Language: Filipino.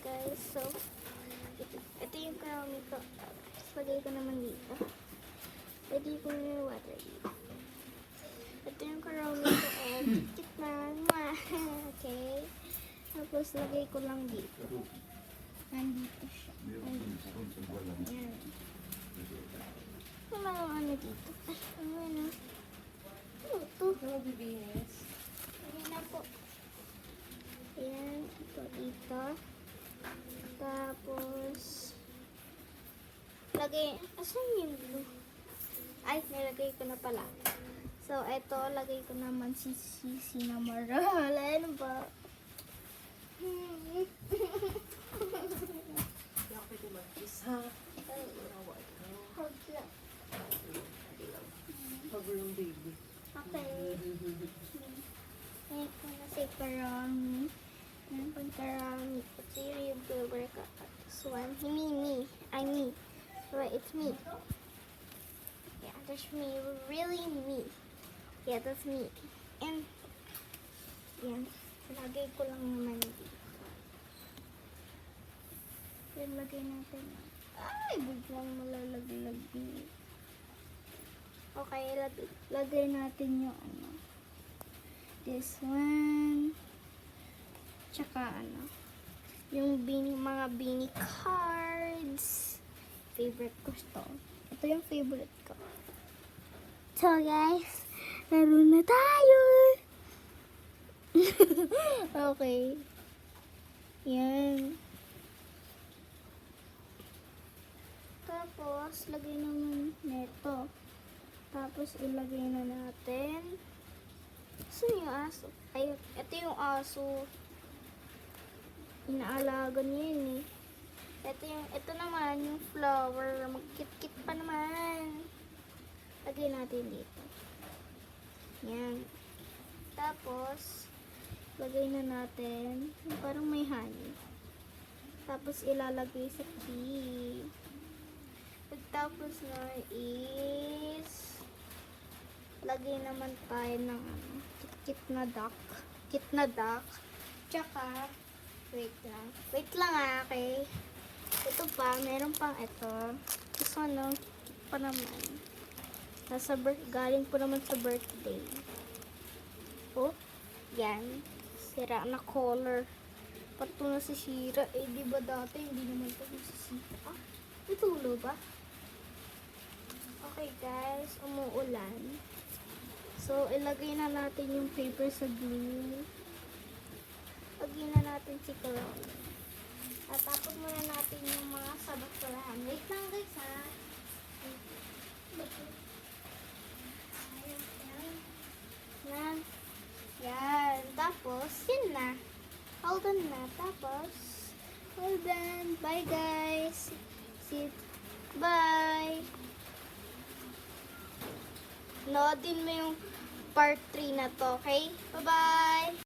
guys. So, ito yung karami ko. Tapos lagay ko naman dito. Pwede ko na yung water dito. Ito yung karami ko. Kit na. Okay. Tapos lagay ko lang dito. Nandito siya. Yan. Wala akong ano dito. Ay, ano. Ano ito? Bibihis. Ayan na po. Ayan. Ito dito. Tapos, lagay, asan yung blue? Ay, nilagay ko na pala. So, ito, lagay ko naman si Cinnamoroll. Ano ba? Laki ko mag-isa. Hold lang. Cover yung baby. Okay. Ayan ko na si Karami. Ayan po yung Karami. Ito yung reviewer ko. This one. Me. I me. Right, it's me. Yeah, that's me. Really me. Yeah, that's me. And, yan. Lagay ko lang naman dito. Yan, lagay natin. Ay, biglang malalaglag dito. Okay, lagay natin yung ano. This one. Tsaka ano. Yung mga beanie cards. Favorite ko ito. Ito yung favorite ko. So guys, laro na tayo! Okay. Yan. Tapos, lagay naman neto. Tapos, ilagay na natin. Saan yung aso? Ay, ito yung aso. Inaalaga niya yun eh. Ito naman, yung flower. Magkit-kit pa naman. Lagay natin dito. Yan. Tapos, lagay na natin. Yung parang may honey. Tapos, ilalagay sa key. Pagtapos na is, lagay naman tayo ng kit na duck. Kit na duck. Tsaka, wait lang okay. Ito pa, meron pang ito. This one, no, kit pa naman. Galing po naman sa birthday. Oh, yan. Sira na color. Pato na si Shira. Eh, di ba dati hindi naman ito nasisira? Ah, itulo ba? Okay guys, umuulan. So, ilagay na natin yung paper sa glue. Lagay na natin si Cologne. At tapos muna natin yung mga sabak-sarahan. Wait lang guys ha. Yan. Tapos, yun na. Hold on na. Tapos, hold on. Bye guys. Bye. Noodin mo yung part 3 na to, okay? Bye-bye!